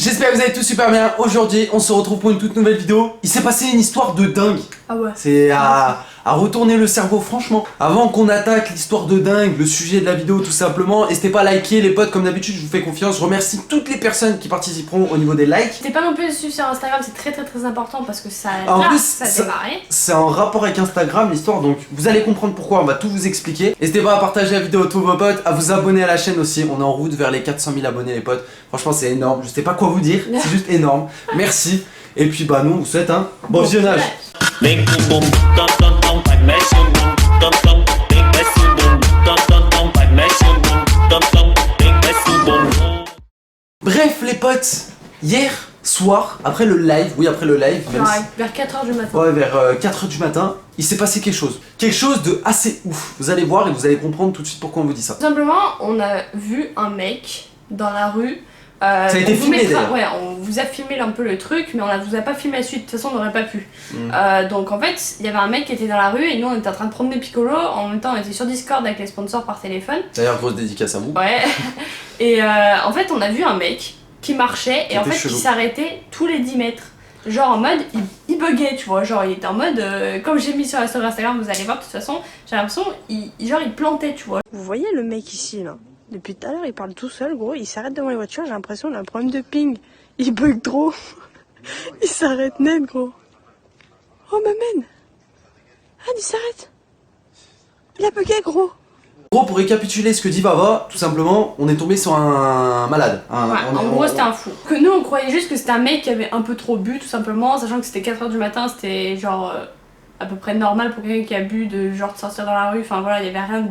J'espère que vous allez tous super bien. Aujourd'hui, on se retrouve pour une toute nouvelle vidéo. Il s'est passé une histoire de dingue. Ah ouais. C'est à retourner le cerveau, franchement. Avant qu'on attaque l'histoire de dingue, le sujet de la vidéo tout simplement, n'hésitez pas à liker les potes, comme d'habitude, je vous fais confiance. Je remercie toutes les personnes qui participeront au niveau des likes. N'hésitez pas non plus à suivre sur Instagram, c'est très important parce que ça En plus, ça a démarré. C'est en rapport avec Instagram l'histoire, donc vous allez comprendre pourquoi, on va tout vous expliquer. N'hésitez pas à partager la vidéo à tous vos potes, à vous abonner à la chaîne aussi. On est en route vers les 400 000 abonnés les potes. Franchement c'est énorme, je sais pas quoi vous dire, c'est juste énorme. Merci. Et puis bah nous on vous souhaite un bon visionnage. Bref les potes, hier soir, après le live, même Ouais, vers 4h du matin. ouais, vers 4h du matin, il s'est passé quelque chose. Quelque chose de assez ouf. Vous allez voir et vous allez comprendre tout de suite pourquoi on vous dit ça. Tout simplement, on a vu un mec dans la rue. Ça a été filmé d'ailleurs. Ouais, on vous a filmé un peu le truc, mais on vous a pas filmé la suite, de toute façon on n'aurait pas pu. Donc en fait, il y avait un mec qui était dans la rue et nous on était en train de promener Piccolo, en même temps on était sur Discord avec les sponsors par téléphone. D'ailleurs, grosse dédicace à vous. Ouais. Et en fait, on a vu un mec qui marchait et en fait qui s'arrêtait tous les 10 mètres. Genre en mode, il buguait, tu vois, genre il était en mode, comme j'ai mis sur la story Instagram, vous allez voir, de toute façon, j'ai l'impression, il plantait, tu vois. Vous voyez le mec ici, là? Depuis tout à l'heure, il parle tout seul, gros, il s'arrête devant les voitures, j'ai l'impression qu'il a un problème de ping. Il bug trop. Il s'arrête net, gros. Oh, ma man. Ah, il s'arrête. Il a bugué, gros. Gros, pour récapituler ce que dit Vava, tout simplement, on est tombé sur un malade. En gros, c'était un fou. Que nous, on croyait juste que c'était un mec qui avait un peu trop bu, tout simplement, sachant que c'était 4h du matin, c'était genre à peu près normal pour quelqu'un qui a bu de genre de sortir dans la rue. Enfin voilà, il y avait rien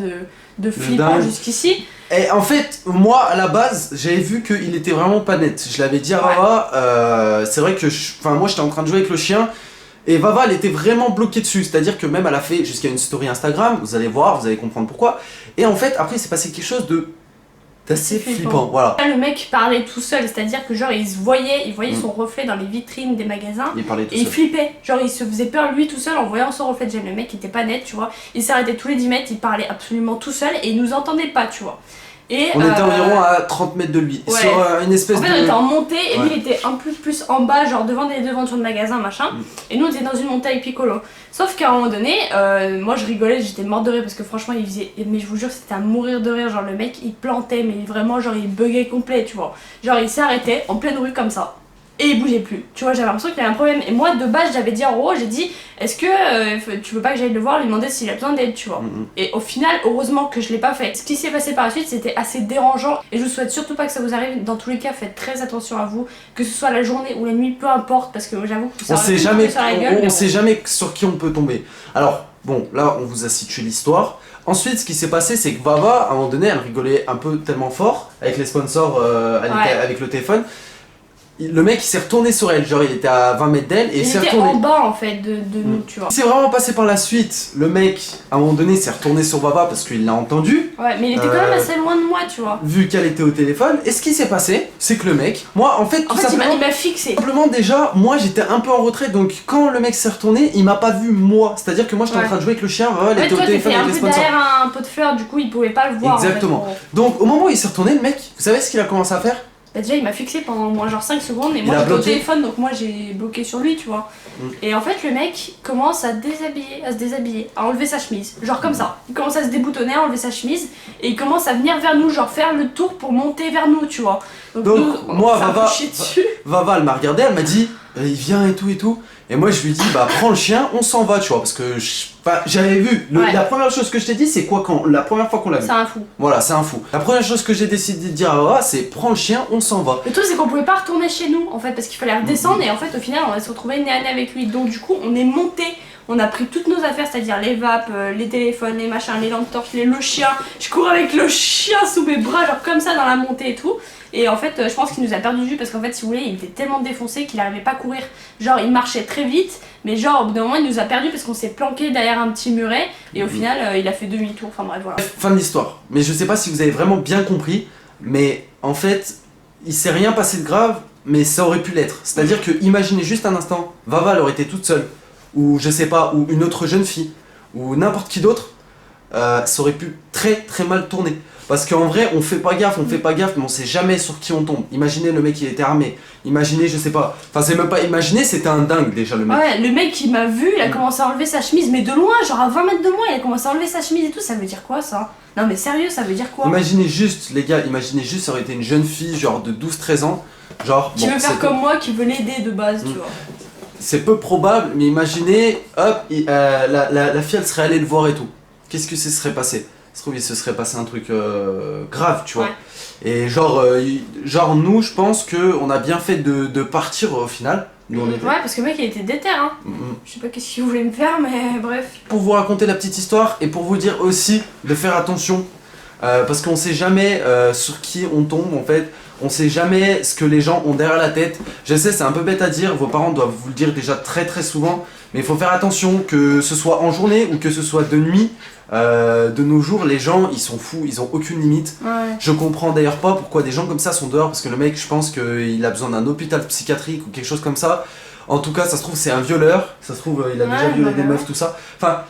de flippant jusqu'ici. Et en fait, moi à la base, j'avais vu qu'il était vraiment pas net. Je l'avais dit à Vava, c'est vrai que moi j'étais en train de jouer avec le chien. Et Vava elle était vraiment bloquée dessus, c'est-à-dire que même elle a fait jusqu'à une story Instagram, vous allez voir, vous allez comprendre pourquoi. Et en fait après il s'est passé quelque chose d'assez flippant, voilà. Le mec parlait tout seul, c'est-à-dire que genre il voyait son reflet dans les vitrines des magasins. Il parlait tout et seul. Il flippait, genre il se faisait peur lui tout seul en voyant son reflet. Le mec était pas net, tu vois. Il s'arrêtait tous les 10 mètres, il parlait absolument tout seul et il nous entendait pas, tu vois. Et on était environ à 30 mètres de lui, ouais. sur une espèce en fait, on était en montée et lui il était un peu plus en bas, genre devant des devantures de magasins, machin. Et nous on était dans une montée avec Piccolo. Sauf qu'à un moment donné, moi je rigolais, j'étais morte de rire parce que franchement il faisait. Mais je vous jure, c'était à mourir de rire. Genre le mec il plantait, mais vraiment, genre il buguait complet, tu vois. Genre il s'arrêtait en pleine rue comme ça. Et il bougeait plus, tu vois, j'avais l'impression qu'il y avait un problème. Et moi de base j'avais dit en gros, j'ai dit est-ce que tu veux pas que j'aille le voir, lui demander s'il a besoin d'aide, tu vois. Et au final, heureusement que je l'ai pas fait. Ce qui s'est passé par la suite, c'était assez dérangeant. Et je vous souhaite surtout pas que ça vous arrive. Dans tous les cas, faites très attention à vous, que ce soit la journée ou la nuit, peu importe, parce que j'avoue que ça on sait jamais sur qui on peut tomber. Alors bon, là on vous a situé l'histoire. Ensuite, ce qui s'est passé, c'est que Vava, à un moment donné, elle rigolait un peu tellement fort avec les sponsors, avec le téléphone. Le mec il s'est retourné sur elle, genre il était à 20 mètres d'elle et il s'est retourné. Il était en bas en fait de nous, tu vois. C'est vraiment passé par la suite. Le mec, à un moment donné, s'est retourné sur Vava parce qu'il l'a entendu. Ouais, mais il était quand même assez loin de moi, tu vois. Vu qu'elle était au téléphone. Et ce qui s'est passé, c'est que le mec, moi en fait, tout simplement, il m'a fixé. Simplement déjà, moi j'étais un peu en retrait, donc quand le mec s'est retourné, il m'a pas vu moi. C'est-à-dire que moi j'étais en train de jouer avec le chien, elle était au téléphone avec les sponsors. Derrière un pot de fleurs, du coup il pouvait pas le voir. Exactement. En fait, donc au moment où il s'est retourné, le mec, vous savez ce qu'il a commencé à faire? Bah déjà il m'a fixé pendant moins genre 5 secondes et moi j'étais au téléphone donc moi j'ai bloqué sur lui, tu vois. Et en fait le mec commence à se déshabiller, à enlever sa chemise, genre comme ça. Il commence à se déboutonner, à enlever sa chemise et il commence à venir vers nous, genre faire le tour pour monter vers nous, tu vois. Donc nous, moi Vava elle m'a regardé, elle m'a dit il vient et tout. Et moi je lui dis bah prends le chien, on s'en va, tu vois, parce que j'avais vu, la première chose que je t'ai dit c'est quoi la première fois qu'on l'a vu. C'est un fou. Voilà, c'est un fou. La première chose que j'ai décidé de dire à Vava c'est prends le chien, on s'en va. Le truc c'est qu'on pouvait pas retourner chez nous en fait parce qu'il fallait redescendre et en fait au final on va se retrouver nez à nez avec lui. Donc du coup on est monté. On a pris toutes nos affaires, c'est-à-dire les vapes, les téléphones, les machins, les lampes torches, le chien. Je cours avec le chien sous mes bras, genre comme ça dans la montée et tout. Et en fait, je pense qu'il nous a perdu de vue parce qu'en fait, si vous voulez, il était tellement défoncé qu'il n'arrivait pas à courir. Genre, il marchait très vite, mais genre, au bout d'un moment, il nous a perdu parce qu'on s'est planqué derrière un petit muret. Et au final, il a fait demi-tour. Enfin bref, voilà. Fin de l'histoire. Mais je sais pas si vous avez vraiment bien compris, mais en fait, il s'est rien passé de grave, mais ça aurait pu l'être. C'est-à-dire que, imaginez juste un instant, Vava, elle aurait été toute seule. Ou je sais pas, ou une autre jeune fille, ou n'importe qui d'autre, ça aurait pu très mal tourner. Parce qu'en vrai, on fait pas gaffe, mais on sait jamais sur qui on tombe. Imaginez le mec il était armé. Imaginez, je sais pas. Enfin, c'est même pas imaginer, c'était un dingue déjà le mec. Ouais, le mec qui m'a vu, il a commencé à enlever sa chemise, mais de loin, genre à 20 mètres de moi, il a commencé à enlever sa chemise et tout. Ça veut dire quoi ça? Non, mais sérieux, ça veut dire quoi? Imaginez juste, les gars, imaginez juste, ça aurait été une jeune fille, genre de 12-13 ans. Genre, Qui veut faire comme moi, qui veut l'aider de base, tu vois. C'est peu probable, mais imaginez, hop, la fille elle serait allée le voir et tout. Qu'est-ce que ce serait passé? Ça se trouve, il se serait passé un truc grave, tu vois. Ouais. Et genre, nous, je pense qu'on a bien fait de partir au final. Nous, on était. Ouais, parce que le mec il était déter, hein. Je sais pas qu'est-ce qu'il voulait me faire, mais bref. Pour vous raconter la petite histoire et pour vous dire aussi de faire attention. Parce qu'on sait jamais sur qui on tombe en fait. On sait jamais ce que les gens ont derrière la tête. Je sais, c'est un peu bête à dire, vos parents doivent vous le dire déjà très souvent. Mais il faut faire attention, que ce soit en journée ou que ce soit de nuit. De nos jours, les gens, ils sont fous, ils ont aucune limite. Ouais. Je comprends d'ailleurs pas pourquoi des gens comme ça sont dehors, parce que le mec, je pense qu'il a besoin d'un hôpital psychiatrique ou quelque chose comme ça. En tout cas, ça se trouve, c'est un violeur. Ça se trouve, il a déjà violé des meufs, tout ça. Enfin,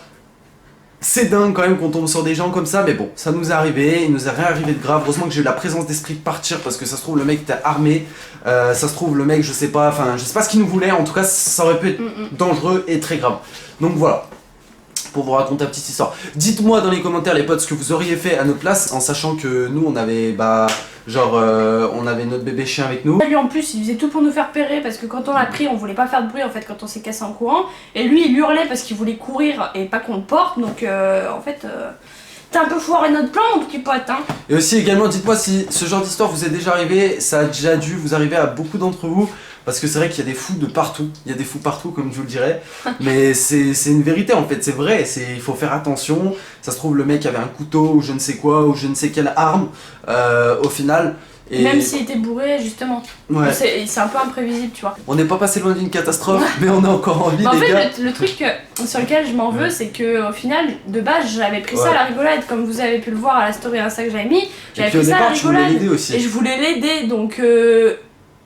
c'est dingue quand même qu'on tombe sur des gens comme ça, mais bon, ça nous est arrivé, il nous est rien arrivé de grave. Heureusement que j'ai eu la présence d'esprit de partir, parce que ça se trouve, le mec était armé. Ça se trouve, le mec, je sais pas ce qu'il nous voulait. En tout cas, ça aurait pu être dangereux et très grave. Donc voilà. Pour vous raconter la petite histoire. Dites-moi dans les commentaires les potes ce que vous auriez fait à notre place, en sachant que nous on avait on avait notre bébé chien avec nous. Lui en plus il faisait tout pour nous faire pérer parce que quand on l'a pris on voulait pas faire de bruit en fait quand on s'est cassé en courant. Et lui il hurlait parce qu'il voulait courir et pas qu'on le porte, donc en fait t'as un peu foiré notre plan mon petit pote, hein. Et aussi également dites-moi si ce genre d'histoire vous est déjà arrivé, ça a déjà dû vous arriver à beaucoup d'entre vous. Parce que c'est vrai qu'il y a des fous de partout, il y a des fous partout comme je vous le dirais, mais c'est une vérité en fait, c'est vrai, il faut faire attention, ça se trouve le mec avait un couteau ou je ne sais quoi, ou je ne sais quelle arme au final. Et... Même s'il était bourré justement, ouais. C'est un peu imprévisible tu vois. On n'est pas passé loin d'une catastrophe, mais on est encore en vie en les fait, gars. le truc sur lequel je m'en veux c'est que au final de base j'avais pris ça à la rigolade, comme vous avez pu le voir à la story Insta que j'avais mis, j'avais pris ça à la rigolade aussi. Et je voulais l'aider donc...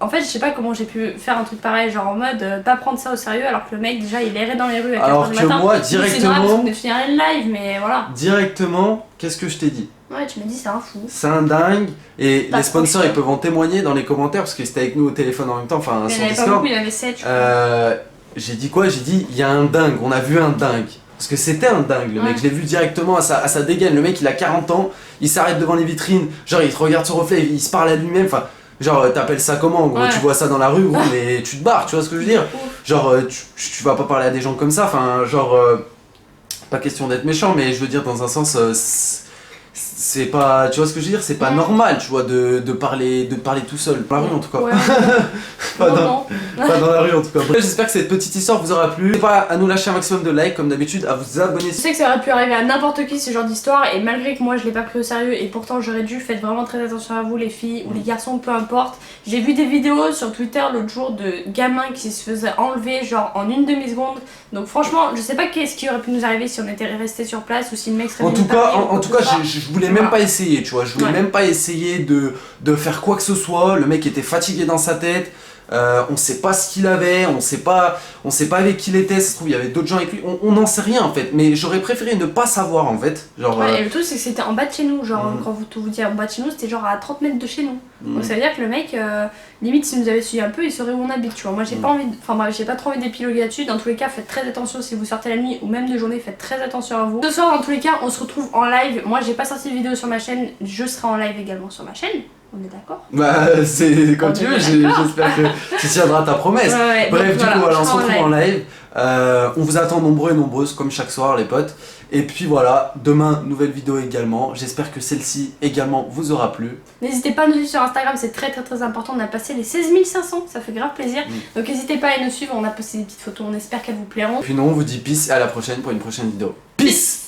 En fait, je sais pas comment j'ai pu faire un truc pareil, genre en mode pas prendre ça au sérieux alors que le mec déjà il errait dans les rues à 4h du matin. Alors que moi directement. On venait de finir le live, mais voilà. Directement, qu'est-ce que je t'ai dit? Ouais, tu m'as dit c'est un fou. C'est un dingue, et Pas les sponsors trop ils peuvent en témoigner dans les commentaires parce qu'ils étaient avec nous au téléphone en même temps, enfin mais sur il y en avait Discord. pas beaucoup, il y en avait 7 je crois. J'ai dit quoi? J'ai dit il y a un dingue, on a vu un dingue. Parce que c'était un dingue le mec, je l'ai vu directement à sa dégaine. Le mec il a 40 ans, il s'arrête devant les vitrines, genre il te regarde son reflet, il se parle à lui-même, enfin. Genre t'appelles ça comment gros? Tu vois ça dans la rue gros, mais tu te barres, tu vois ce que je veux dire? Genre tu vas pas parler à des gens comme ça, enfin genre pas question d'être méchant, mais je veux dire dans un sens c'est pas, tu vois ce que je veux dire, c'est pas normal, tu vois, de parler tout seul dans la rue en tout cas. Ouais. pas dans la rue en tout cas. J'espère que cette petite histoire vous aura plu. N'hésitez pas à nous lâcher un maximum de likes comme d'habitude, à vous abonner. Je sais que ça aurait pu arriver à n'importe qui ce genre d'histoire, et malgré que moi je l'ai pas pris au sérieux et pourtant j'aurais dû, faites vraiment très attention à vous les filles ou les garçons, peu importe. J'ai vu des vidéos sur Twitter l'autre jour de gamins qui se faisaient enlever genre en une demi-seconde. Donc franchement je sais pas qu'est-ce qui aurait pu nous arriver si on était resté sur place ou si le mec serait venu en tout cas je voulais même pas essayer, tu vois, je voulais même pas essayer de faire quoi que ce soit. Le mec était fatigué dans sa tête. On sait pas ce qu'il avait, on sait pas avec qui il était, ça se trouve il y avait d'autres gens avec lui, on n'en sait rien en fait, mais j'aurais préféré ne pas savoir en fait. Genre, ouais, et le truc c'est que c'était en bas de chez nous, genre quand vous dites en bas de chez nous, c'était genre à 30 mètres de chez nous. Donc ça veut dire que le mec, limite s'il nous avait suivi un peu, il saurait où on habite, tu vois. Moi j'ai pas envie, enfin bref, j'ai pas trop envie d'épiloguer là-dessus. Dans tous les cas, faites très attention si vous sortez la nuit ou même de journée, faites très attention à vous. Ce soir, dans tous les cas, on se retrouve en live. Moi j'ai pas sorti de vidéo sur ma chaîne, je serai en live également sur ma chaîne. On est d'accord? Bah c'est comme tu veux, j'espère que tu tiendras ta promesse. Ouais, bref, donc, du coup, voilà, on se retrouve en live. On vous attend nombreux et nombreuses comme chaque soir les potes. Et puis voilà, demain, nouvelle vidéo également. J'espère que celle-ci également vous aura plu. N'hésitez pas à nous suivre sur Instagram, c'est très important. On a passé les 16 500, ça fait grave plaisir. Donc n'hésitez pas à nous suivre, on a posté des petites photos, on espère qu'elles vous plairont. Puis nous on vous dit peace et à la prochaine pour une prochaine vidéo. Peace.